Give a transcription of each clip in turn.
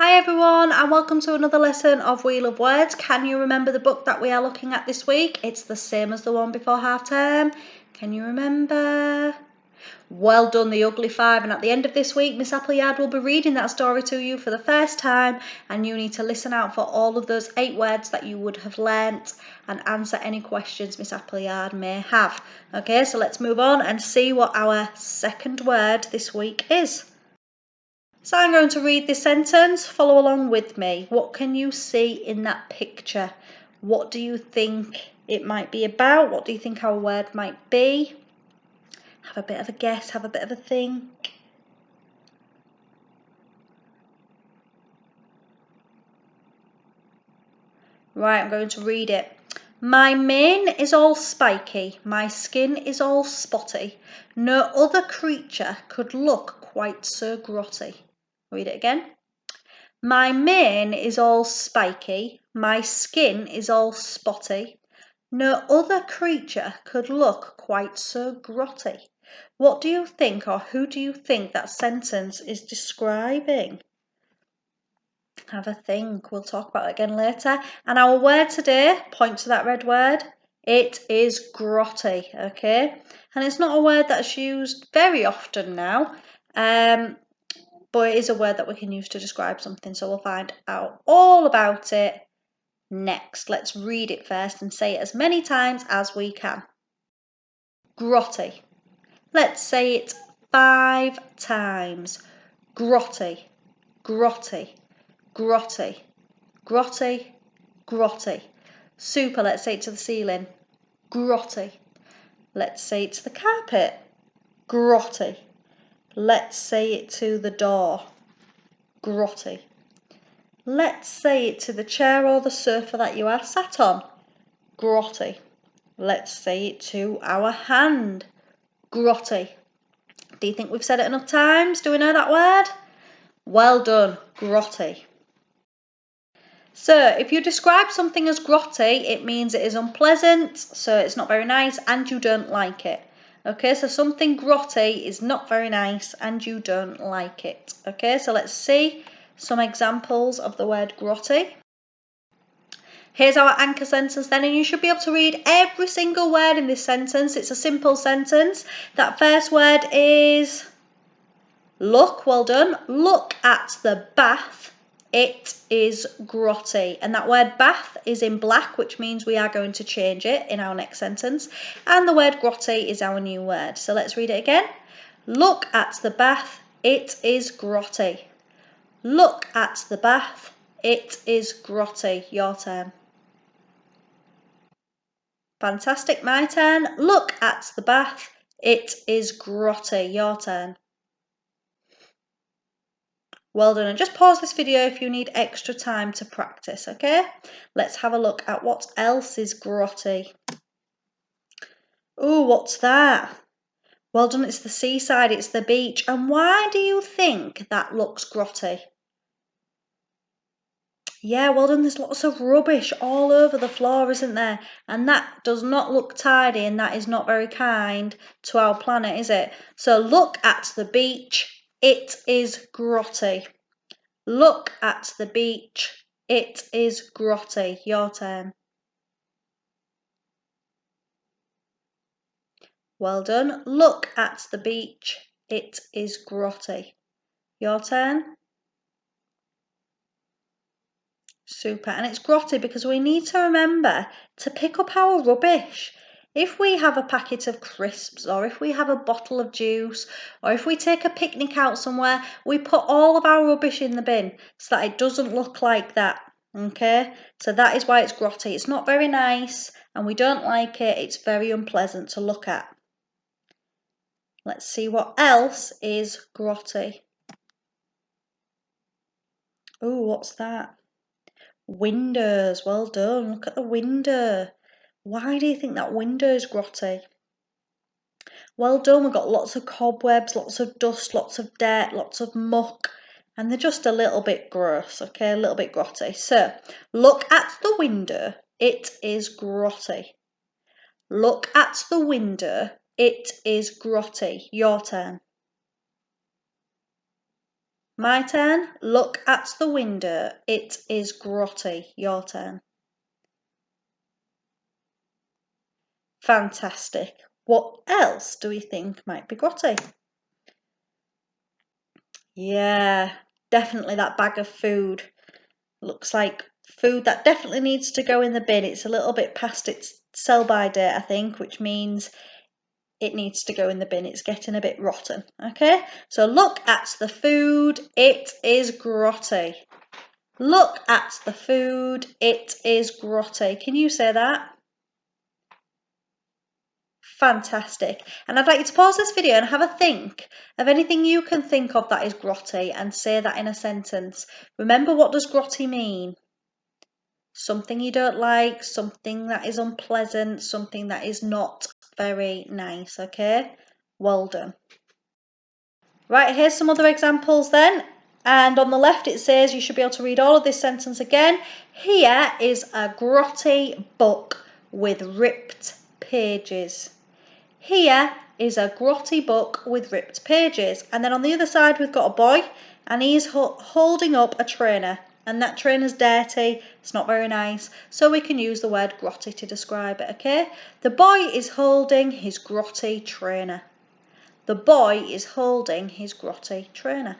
Hi everyone and welcome to another lesson of Wheel of Words. Can you remember the book that we are looking at this week? It's the same as the one before half term. Can you remember? Well done, The Ugly Five. And at the end of this week, Miss Appleyard will be reading that story to you for the first time, and you need to listen out for all of those 8 words that you would have learnt and answer any questions Miss Appleyard may have. Okay, so let's move on and see what our second word this week is. So I'm going to read this sentence. Follow along with me. What can you see in that picture? What do you think it might be about? What do you think our word might be? Have a bit of a guess, have a bit of a think. Right, I'm going to read it. My mane is all spiky, my skin is all spotty. No other creature could look quite so grotty. Read it again. My mane is all spiky, my skin is all spotty. No other creature could look quite so grotty. What do you think, or who do you think that sentence is describing? Have a think. We'll talk about it again later. And our word today, point to that red word, it is grotty, okay? And it's not a word that's used very often now, but it is a word that we can use to describe something, so we'll find out all about it next. Let's read it first and say it as many times as we can. Grotty. Let's say it 5 times. Grotty, grotty, grotty, grotty, grotty. Super, let's say it to the ceiling. Grotty. Let's say it to the carpet. Grotty. Let's say it to the door. Grotty. Let's say it to the chair or the sofa that you are sat on. Grotty. Let's say it to our hand. Grotty. Do you think we've said it enough times? Do we know that word? Well done, grotty. So if you describe something as grotty, it means it is unpleasant, so it's not very nice and you don't like it. Okay, so something grotty is not very nice and you don't like it. Okay, so let's see some examples of the word grotty. Here's our anchor sentence then, and you should be able to read every single word in this sentence. It's a simple sentence. That first word is look. Well done. Look at the bath. It is grotty. And that word bath is in black, which means we are going to change it in our next sentence. And the word grotty is our new word. So let's read it again. Look at the bath. It is grotty. Look at the bath. It is grotty. Your turn. Fantastic, my turn. Look at the bath. It is grotty. Your turn. Well done, and just pause this video if you need extra time to practice, okay? Let's have a look at what else is grotty. Oh, what's that? Well done, it's the seaside, it's the beach. And why do you think that looks grotty? Yeah, well done, there's lots of rubbish all over the floor, isn't there? And that does not look tidy, and that is not very kind to our planet, is it? So look at the beach, it is grotty. Look at the beach, it is grotty. Your turn. Well done. Look at the beach, it is grotty. Your turn. Super, and it's grotty because we need to remember to pick up our rubbish. If we have a packet of crisps, or if we have a bottle of juice, or if we take a picnic out somewhere, we put all of our rubbish in the bin so that it doesn't look like that. Okay, so that is why it's grotty. It's not very nice and we don't like it. It's very unpleasant to look at. Let's see what else is grotty. Oh, what's that? Windows, well done. Look at the window. Why do you think that window is grotty? Well done, we've got lots of cobwebs, lots of dust, lots of dirt, lots of muck, and they're just a little bit gross, okay, a little bit grotty. So, look at the window, it is grotty. Look at the window, it is grotty. Your turn. My turn. Look at the window. It is grotty. Your turn. Fantastic. What else do we think might be grotty? Yeah, definitely that bag of food. Looks like food that definitely needs to go in the bin. It's a little bit past its sell-by date, I think, which means it needs to go in the bin. It's getting a bit rotten. Okay, so look at the food. It is grotty. Look at the food. It is grotty. Can you say that? Fantastic. And I'd like you to pause this video and have a think of anything you can think of that is grotty and say that in a sentence. Remember, what does grotty mean? Something you don't like, something that is unpleasant, something that is not very nice, okay? Well done. Right, here's some other examples then. And on the left it says, you should be able to read all of this sentence again. Here is a grotty book with ripped pages. Here is a grotty book with ripped pages. And then on the other side we've got a boy and he's holding up a trainer. And that trainer's dirty, it's not very nice. So we can use the word grotty to describe it, okay? The boy is holding his grotty trainer. The boy is holding his grotty trainer.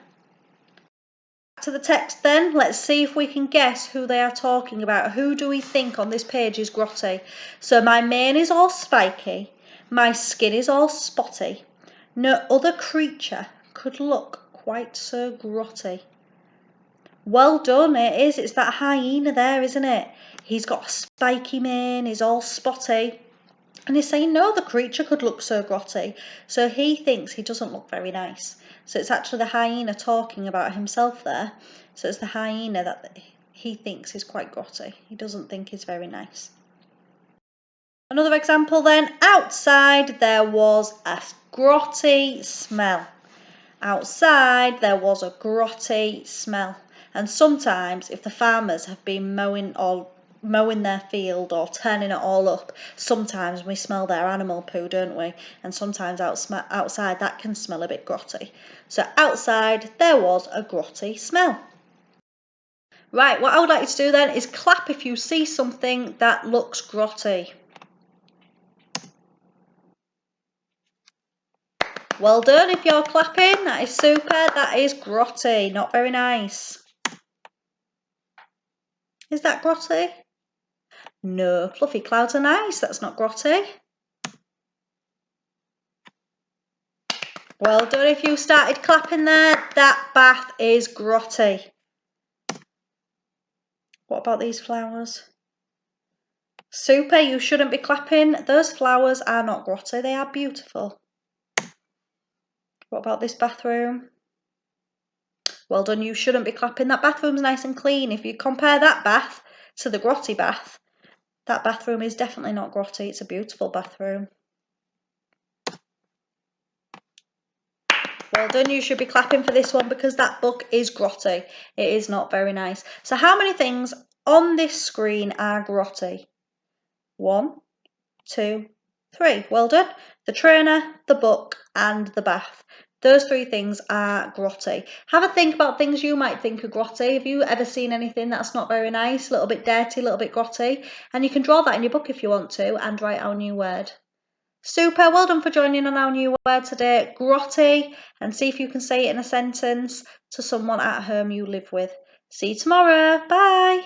Back to the text then, let's see if we can guess who they are talking about. Who do we think on this page is grotty? So my mane is all spiky, my skin is all spotty. No other creature could look quite so grotty. Well done, it is. It's that hyena there, isn't it? He's got a spiky mane, he's all spotty. And he's saying, no, the creature could look so grotty. So he thinks he doesn't look very nice. So it's actually the hyena talking about himself there. So it's the hyena that he thinks is quite grotty. He doesn't think he's very nice. Another example then. Outside there was a grotty smell. Outside there was a grotty smell. And sometimes if the farmers have been mowing their field or turning it all up, sometimes we smell their animal poo, don't we? And sometimes outside that can smell a bit grotty. So outside there was a grotty smell. Right, what I would like you to do then is clap if you see something that looks grotty. Well done if you're clapping, that is super. That is grotty, not very nice. Is that grotty? No, fluffy clouds are nice, that's not grotty. Well done if you started clapping there. That bath is grotty. What about these flowers? Super, you shouldn't be clapping. Those flowers are not grotty, they are beautiful. What about this bathroom? Well done, you shouldn't be clapping. That bathroom's nice and clean. If you compare that bath to the grotty bath, that bathroom is definitely not grotty. It's a beautiful bathroom. Well done, you should be clapping for this one because that book is grotty. It is not very nice. So how many things on this screen are grotty? 1, 2, 3. Well done. The trainer, the book and the bath. Those 3 things are grotty. Have a think about things you might think are grotty. Have you ever seen anything that's not very nice, a little bit dirty, a little bit grotty? And you can draw that in your book if you want to and write our new word. Super, well done for joining on our new word today, grotty, and see if you can say it in a sentence to someone at home you live with. See you tomorrow, bye.